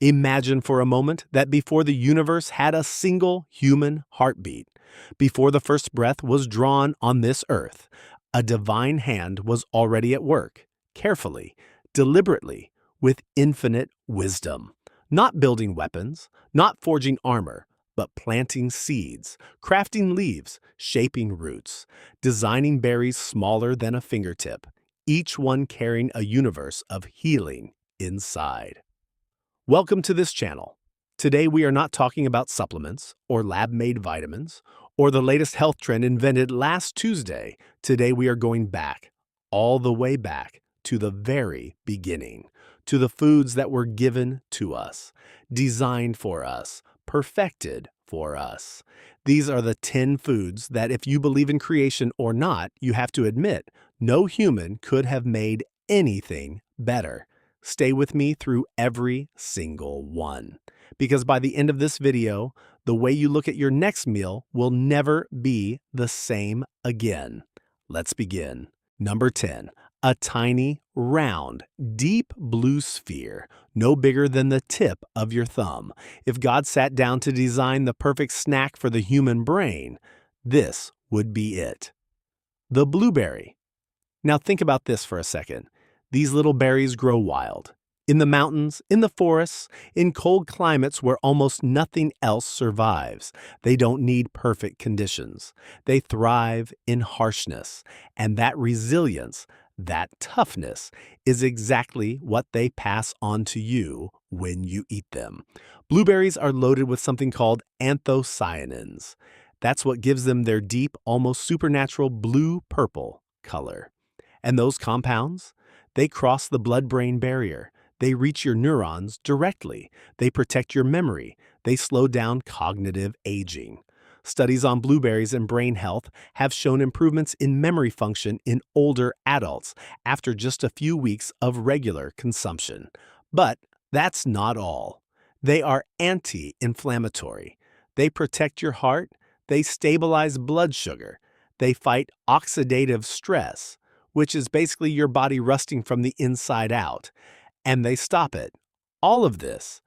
Imagine for a moment that before the universe had a single human heartbeat, before the first breath was drawn on this earth, a divine hand was already at work, carefully, deliberately, with infinite wisdom. Not building weapons, not forging armor, but planting seeds, crafting leaves, shaping roots, designing berries smaller than a fingertip, each one carrying a universe of healing inside. Welcome to this channel. Today we are not talking about supplements or lab-made vitamins or the latest health trend invented last Tuesday. Today we are going back, all the way back to the very beginning, to the foods that were given to us, designed for us, perfected for us. These are the 10 foods that, if you believe in creation or not, you have to admit no human could have made anything better. Stay with me through every single one, because by the end of this video, the way you look at your next meal will never be the same again. Let's begin. Number 10, a tiny, round, deep blue sphere, no bigger than the tip of your thumb. If God sat down to design the perfect snack for the human brain, this would be it. The blueberry. Now think about this for a second. These little berries grow wild. In the mountains, in the forests, in cold climates where almost nothing else survives. They don't need perfect conditions. They thrive in harshness. And that resilience, that toughness, is exactly what they pass on to you when you eat them. Blueberries are loaded with something called anthocyanins. That's what gives them their deep, almost supernatural blue-purple color. And those compounds? They cross the blood-brain barrier. They reach your neurons directly. They protect your memory. They slow down cognitive aging. Studies on blueberries and brain health have shown improvements in memory function in older adults after just a few weeks of regular consumption. But that's not all. They are anti-inflammatory. They protect your heart. They stabilize blood sugar. They fight oxidative stress, which is basically your body rusting from the inside out, and they stop it. All of this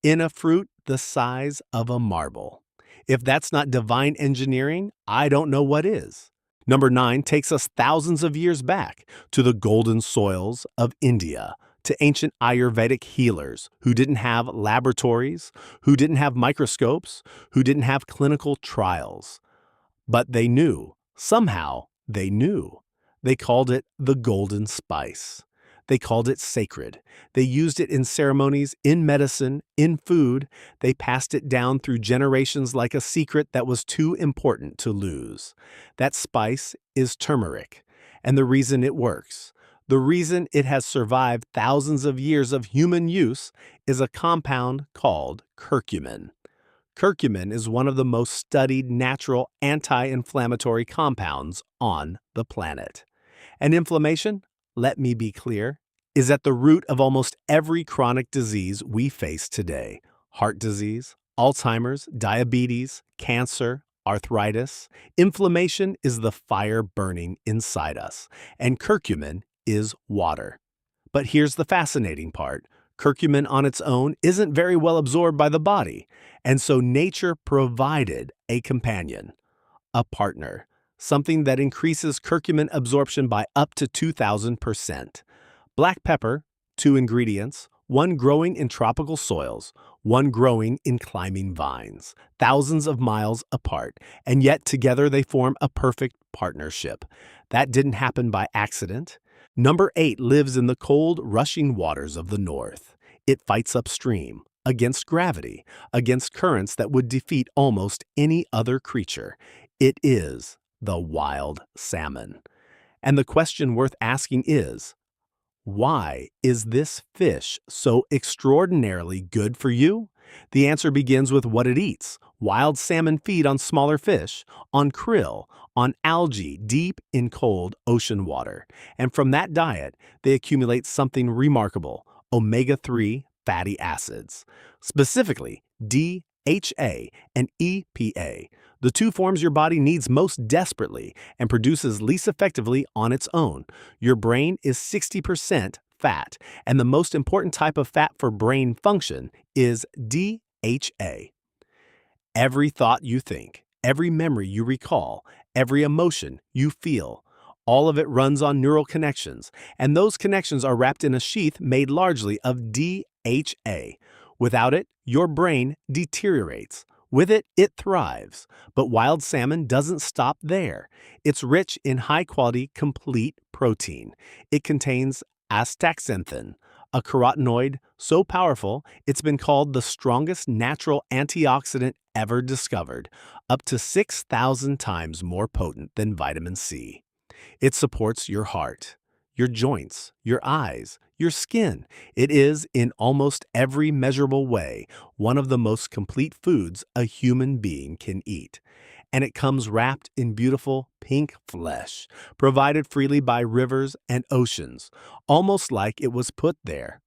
in a fruit the size of a marble. If that's not divine engineering, I don't know what is. Number 9 takes us thousands of years back to the golden soils of India, to ancient Ayurvedic healers who didn't have laboratories, who didn't have microscopes, who didn't have clinical trials. But they knew. Somehow they knew. They called it the golden spice. They called it sacred. They used it in ceremonies, in medicine, in food. They passed it down through generations like a secret that was too important to lose. That spice is turmeric. And the reason it works, the reason it has survived thousands of years of human use, is a compound called curcumin. Curcumin is one of the most studied natural anti-inflammatory compounds on the planet. And inflammation, let me be clear, is at the root of almost every chronic disease we face today. Heart disease, Alzheimer's, diabetes, cancer, arthritis. Inflammation is the fire burning inside us, and curcumin is water. But here's the fascinating part. Curcumin on its own isn't very well absorbed by the body, and so nature provided a companion, a partner. Something that increases curcumin absorption by up to 2,000%. Black pepper, 2 ingredients, one growing in tropical soils, one growing in climbing vines, thousands of miles apart, and yet together they form a perfect partnership. That didn't happen by accident. Number 8 lives in the cold, rushing waters of the north. It fights upstream, against gravity, against currents that would defeat almost any other creature. It is the wild salmon. And the question worth asking is, why is this fish so extraordinarily good for you? The answer begins with what it eats. Wild salmon feed on smaller fish, on krill, on algae deep in cold ocean water. And from that diet, they accumulate something remarkable, omega-3 fatty acids, specifically DHA and EPA, the 2 forms your body needs most desperately and produces least effectively on its own. Your brain is 60% fat, and the most important type of fat for brain function is DHA. Every thought you think, every memory you recall, every emotion you feel, all of it runs on neural connections, and those connections are wrapped in a sheath made largely of DHA. Without it, your brain deteriorates. With it, it thrives. But wild salmon doesn't stop there. It's rich in high-quality, complete protein. It contains astaxanthin, a carotenoid so powerful it's been called the strongest natural antioxidant ever discovered, up to 6,000 times more potent than vitamin C. It supports your heart, your joints, your eyes, your skin. It is, in almost every measurable way, one of the most complete foods a human being can eat. And it comes wrapped in beautiful pink flesh, provided freely by rivers and oceans, almost like it was put there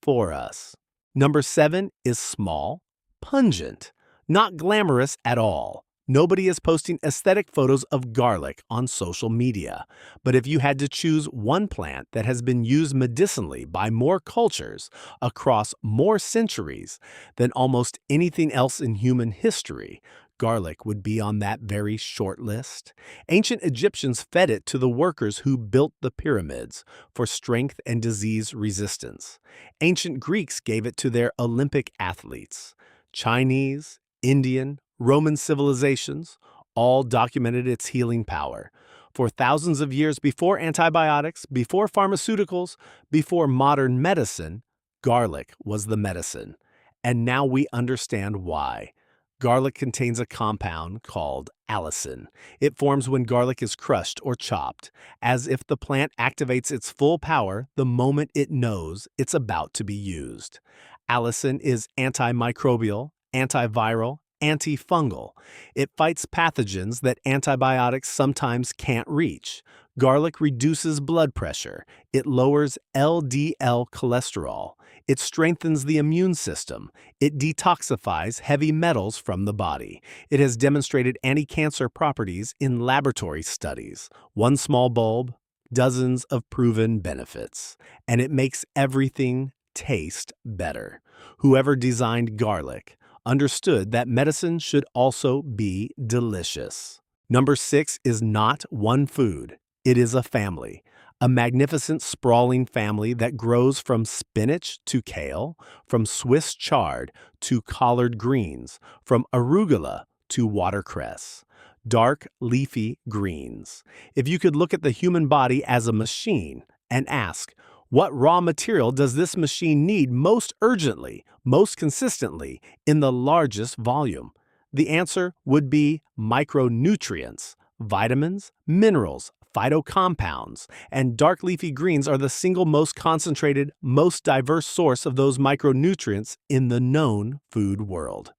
for us. Number 7 is small, pungent, not glamorous at all. Nobody is posting aesthetic photos of garlic on social media. But if you had to choose one plant that has been used medicinally by more cultures across more centuries than almost anything else in human history, garlic would be on that very short list. Ancient Egyptians fed it to the workers who built the pyramids for strength and disease resistance. Ancient Greeks gave it to their Olympic athletes. Chinese, Indian, Roman civilizations all documented its healing power. For thousands of years before antibiotics, before pharmaceuticals, before modern medicine, garlic was the medicine. And now we understand why. Garlic contains a compound called allicin. It forms when garlic is crushed or chopped, as if the plant activates its full power the moment it knows it's about to be used. Allicin is antimicrobial, antiviral, antifungal. It fights pathogens that antibiotics sometimes can't reach. Garlic reduces blood pressure. It lowers LDL cholesterol. It strengthens the immune system. It detoxifies heavy metals from the body. It has demonstrated anti-cancer properties in laboratory studies. One small bulb, dozens of proven benefits. And it makes everything taste better. Whoever designed garlic understood that medicine should also be delicious. Number 6 is not one food. It is a family. A magnificent, sprawling family that grows from spinach to kale, from Swiss chard to collard greens, from arugula to watercress. Dark, leafy greens. If you could look at the human body as a machine and ask, what raw material does this machine need most urgently, most consistently, in the largest volume? The answer would be micronutrients, vitamins, minerals, phytocompounds, and dark leafy greens are the single most concentrated, most diverse source of those micronutrients in the known food world.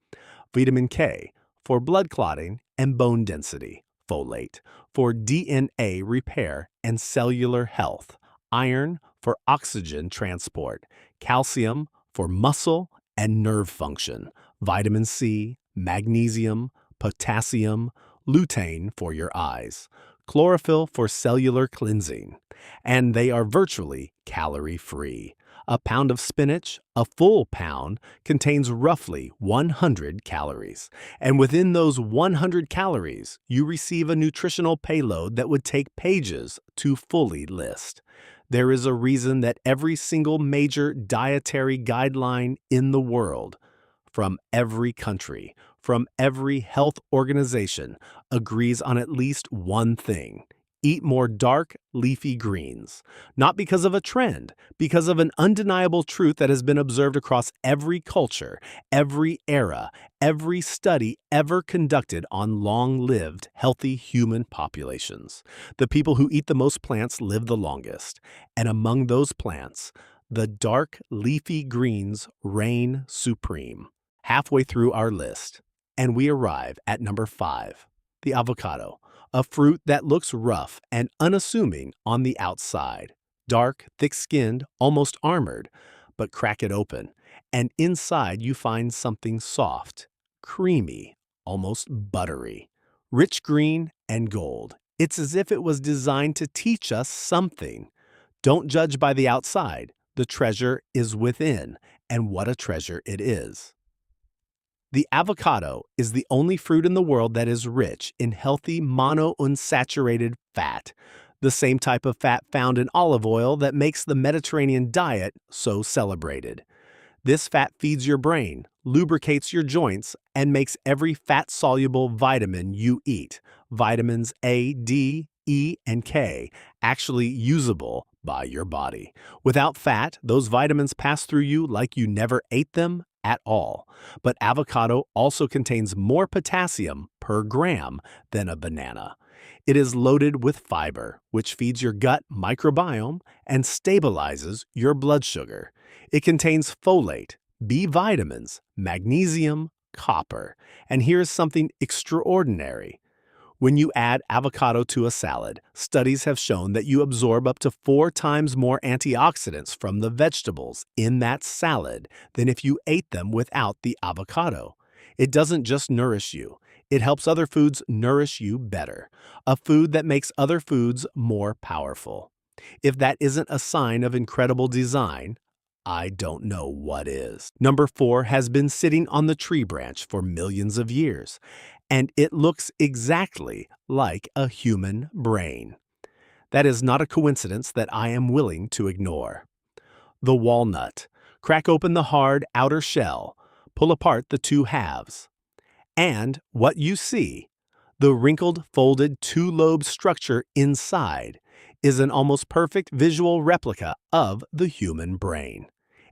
Vitamin K for blood clotting and bone density, folate for DNA repair and cellular health, iron for oxygen transport, calcium for muscle and nerve function, vitamin C, magnesium, potassium, lutein for your eyes, chlorophyll for cellular cleansing, and they are virtually calorie-free. A pound of spinach, a full pound, contains roughly 100 calories. And within those 100 calories, you receive a nutritional payload that would take pages to fully list. There is a reason that every single major dietary guideline in the world, from every country, from every health organization, agrees on at least one thing: eat more dark, leafy greens. Not because of a trend, because of an undeniable truth that has been observed across every culture, every era, every study ever conducted on long-lived, healthy human populations. The people who eat the most plants live the longest. And among those plants, the dark, leafy greens reign supreme. Halfway through our list, and we arrive at number 5, the avocado. A fruit that looks rough and unassuming on the outside. Dark, thick-skinned, almost armored. But crack it open, and inside you find something soft, creamy, almost buttery. Rich green and gold. It's as if it was designed to teach us something. Don't judge by the outside, The treasure is within, and what a treasure it is. The avocado is the only fruit in the world that is rich in healthy monounsaturated fat, the same type of fat found in olive oil that makes the Mediterranean diet so celebrated. This fat feeds your brain, lubricates your joints, and makes every fat-soluble vitamin you eat, vitamins A, D, E, and K, actually usable by your body. Without fat, those vitamins pass through you like you never ate them at all. But avocado also contains more potassium per gram than a banana. It is loaded with fiber, which feeds your gut microbiome and stabilizes your blood sugar. It contains folate, B vitamins, magnesium, copper. And here's something extraordinary. When you add avocado to a salad, studies have shown that you absorb up to 4 times more antioxidants from the vegetables in that salad than if you ate them without the avocado. It doesn't just nourish you, it helps other foods nourish you better, a food that makes other foods more powerful. If that isn't a sign of incredible design, I don't know what is. Number 4 has been sitting on the tree branch for millions of years, and it looks exactly like a human brain. That is not a coincidence that I am willing to ignore. The walnut. Crack open the hard outer shell, pull apart the 2 halves. And what you see, the wrinkled, folded, 2-lobe structure inside, is an almost perfect visual replica of the human brain.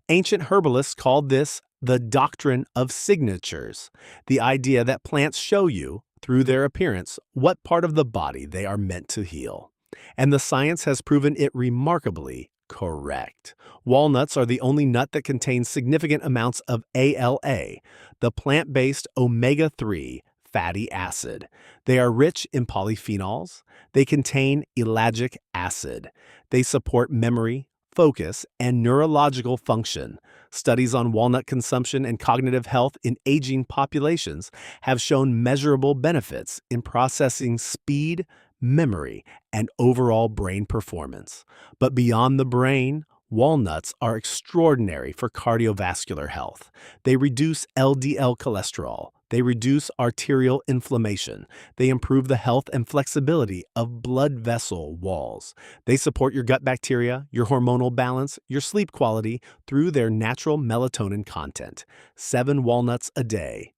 Ancient herbalists called this the doctrine of signatures, the idea that plants show you, through their appearance, what part of the body they are meant to heal. And the science has proven it remarkably correct. Walnuts are the only nut that contains significant amounts of ALA, the plant-based omega-3 fatty acid. They are rich in polyphenols. They contain ellagic acid. They support memory, focus, and neurological function. Studies on walnut consumption and cognitive health in aging populations have shown measurable benefits in processing speed, memory, and overall brain performance. But beyond the brain, walnuts are extraordinary for cardiovascular health. They reduce LDL cholesterol. They reduce arterial inflammation. They improve the health and flexibility of blood vessel walls. They support your gut bacteria, your hormonal balance, your sleep quality through their natural melatonin content. 7 walnuts a day.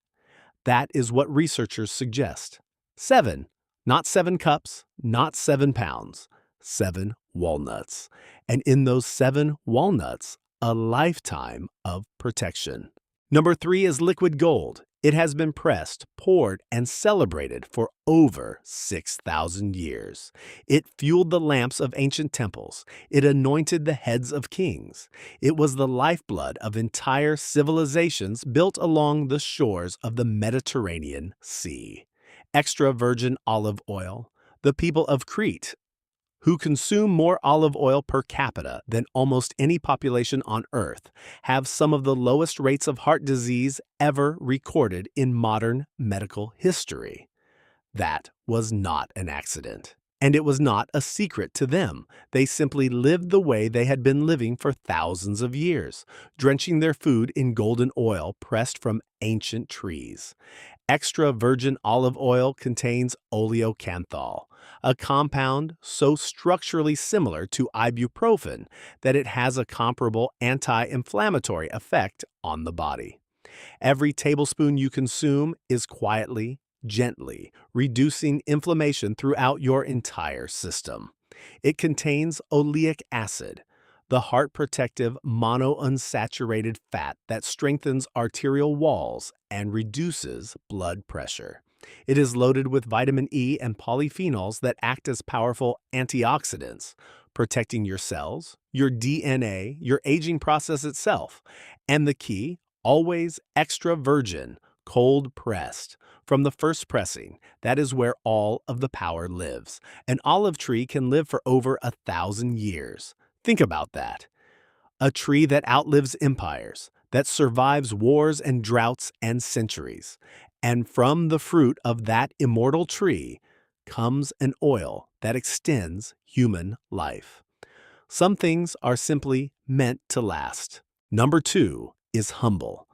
That is what researchers suggest. 7. Not 7 cups, not 7 pounds. 7 walnuts. And in those 7 walnuts, a lifetime of protection. Number 3 is liquid gold. It has been pressed, poured, and celebrated for over 6,000 years. It fueled the lamps of ancient temples. It anointed the heads of kings. It was the lifeblood of entire civilizations built along the shores of the Mediterranean Sea. Extra virgin olive oil. The people of Crete, who consume more olive oil per capita than almost any population on Earth, have some of the lowest rates of heart disease ever recorded in modern medical history. That was not an accident. And it was not a secret to them. They simply lived the way they had been living for thousands of years, drenching their food in golden oil pressed from ancient trees. Extra virgin olive oil contains oleocanthal, a compound so structurally similar to ibuprofen that it has a comparable anti-inflammatory effect on the body. Every tablespoon you consume is quietly, gently reducing inflammation throughout your entire system. It contains oleic acid, the heart-protective monounsaturated fat that strengthens arterial walls and reduces blood pressure. It is loaded with vitamin E and polyphenols that act as powerful antioxidants, protecting your cells, your DNA, your aging process itself. And the key, always extra virgin, cold pressed. From the first pressing, that is where all of the power lives. An olive tree can live for over 1,000 years. Think about that. A tree that outlives empires, that survives wars and droughts and centuries. And from the fruit of that immortal tree comes an oil that extends human life. Some things are simply meant to last. Number 2 is humble.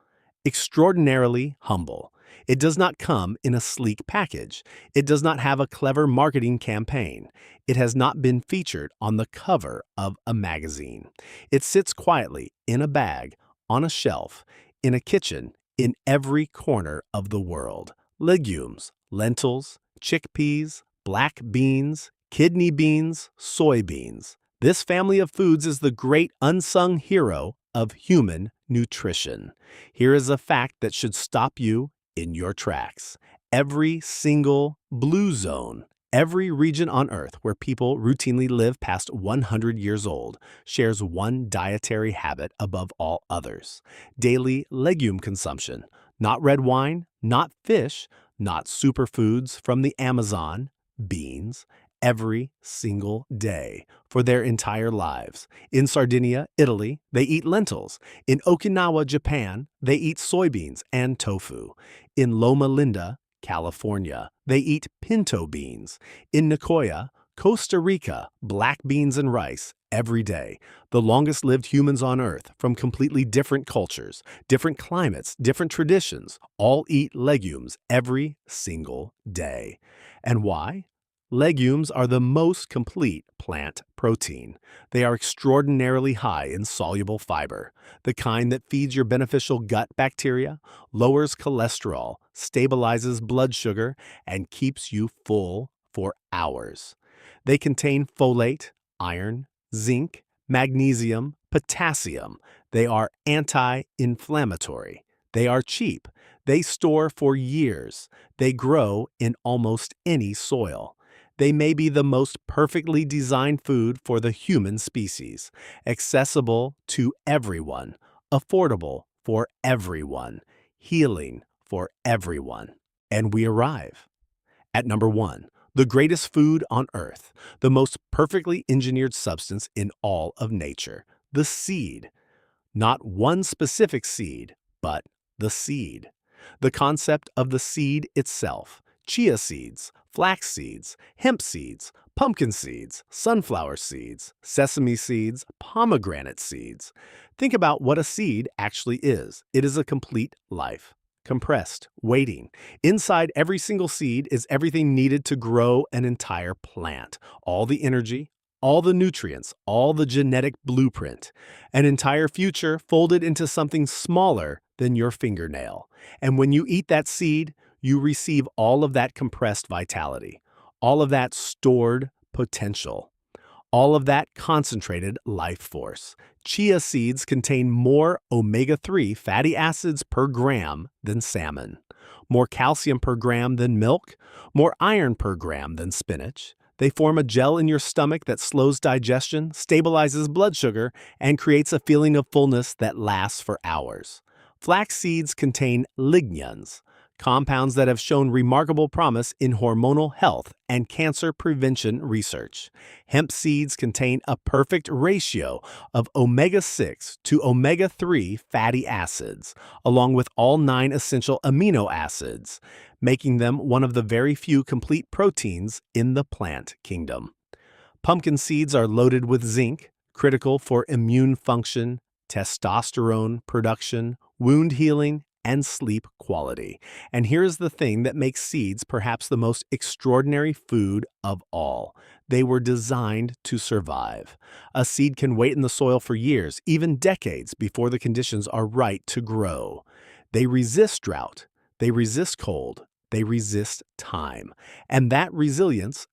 Extraordinarily humble. It does not come in a sleek package. It does not have a clever marketing campaign. It has not been featured on the cover of a magazine. It sits quietly in a bag, on a shelf, in a kitchen, in every corner of the world. Legumes, lentils, chickpeas, black beans, kidney beans, soybeans. This family of foods is the great unsung hero of human nutrition. Here is a fact that should stop you in your tracks. Every single blue zone, every region on Earth where people routinely live past 100 years old, shares one dietary habit above all others: daily legume consumption. Not red wine, not fish, not superfoods from the Amazon, beans, every single day for their entire lives. In Sardinia, Italy, they eat lentils. In Okinawa, Japan, they eat soybeans and tofu. In Loma Linda, California, they eat pinto beans. In Nicoya, Costa Rica, black beans and rice every day. The longest lived humans on Earth from completely different cultures, different climates, different traditions, all eat legumes every single day. And why? Legumes are the most complete plant protein. They are extraordinarily high in soluble fiber, the kind that feeds your beneficial gut bacteria, lowers cholesterol, stabilizes blood sugar, and keeps you full for hours. They contain folate, iron, zinc, magnesium, potassium. They are anti-inflammatory. They are cheap. They store for years. They grow in almost any soil. They may be the most perfectly designed food for the human species, accessible to everyone, affordable for everyone, healing for everyone. And we arrive at number 1, the greatest food on Earth, the most perfectly engineered substance in all of nature, the seed. Not one specific seed, but the seed. The concept of the seed itself. Chia seeds, flax seeds, hemp seeds, pumpkin seeds, sunflower seeds, sesame seeds, pomegranate seeds. Think about what a seed actually is. It is a complete life. Compressed, waiting. Inside every single seed is everything needed to grow an entire plant. All the energy, all the nutrients, all the genetic blueprint. An entire future folded into something smaller than your fingernail. And when you eat that seed, you receive all of that compressed vitality, all of that stored potential, all of that concentrated life force. Chia seeds contain more omega-3 fatty acids per gram than salmon, more calcium per gram than milk, more iron per gram than spinach. They form a gel in your stomach that slows digestion, stabilizes blood sugar, and creates a feeling of fullness that lasts for hours. Flax seeds contain lignans, compounds that have shown remarkable promise in hormonal health and cancer prevention research. Hemp seeds contain a perfect ratio of omega-6 to omega-3 fatty acids, along with all 9 essential amino acids, making them one of the very few complete proteins in the plant kingdom. Pumpkin seeds are loaded with zinc, critical for immune function, testosterone production, wound healing, and sleep quality. And here's the thing that makes seeds perhaps the most extraordinary food of all. They were designed to survive. A seed can wait in the soil for years, even decades, before the conditions are right to grow. They resist drought. They resist cold. They resist time. And that resilience,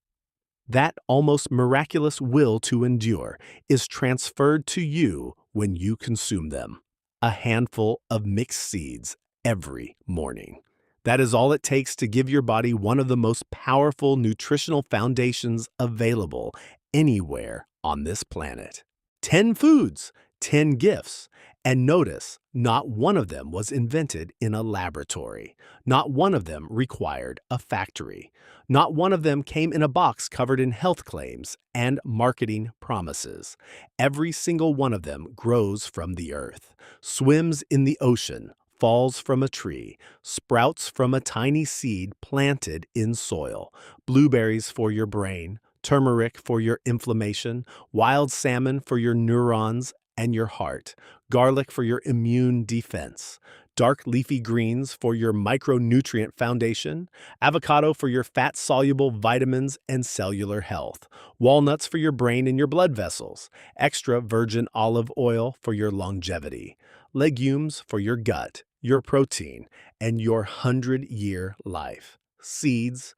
that almost miraculous will to endure, is transferred to you when you consume them. A handful of mixed seeds every morning. That is all it takes to give your body one of the most powerful nutritional foundations available anywhere on this planet. 10 foods, 10 gifts. And notice, not one of them was invented in a laboratory. Not one of them required a factory. Not one of them came in a box covered in health claims and marketing promises. Every single one of them grows from the earth, swims in the ocean, falls from a tree, sprouts from a tiny seed planted in soil. Blueberries for your brain, turmeric for your inflammation, wild salmon for your neurons and your heart, garlic for your immune defense, dark leafy greens for your micronutrient foundation, avocado for your fat-soluble vitamins and cellular health, walnuts for your brain and your blood vessels, extra virgin olive oil for your longevity, legumes for your gut, your protein, and your 100-year life, seeds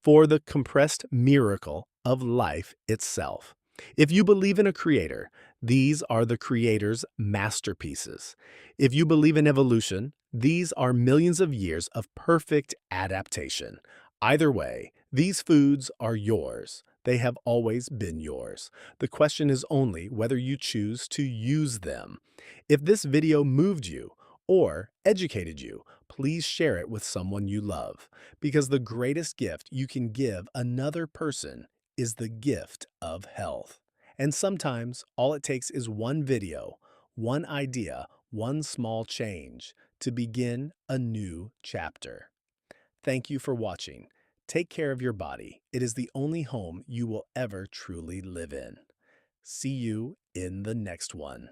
for the compressed miracle of life itself. If you believe in a creator, these are the creator's masterpieces. If you believe in evolution, these are millions of years of perfect adaptation. Either way, these foods are yours. They have always been yours. The question is only whether you choose to use them. If this video moved you or educated you, please share it with someone you love, because the greatest gift you can give another person is the gift of health. And sometimes all it takes is one video, one idea, one small change to begin a new chapter. Thank you for watching. Take care of your body. It is the only home you will ever truly live in. See you in the next one.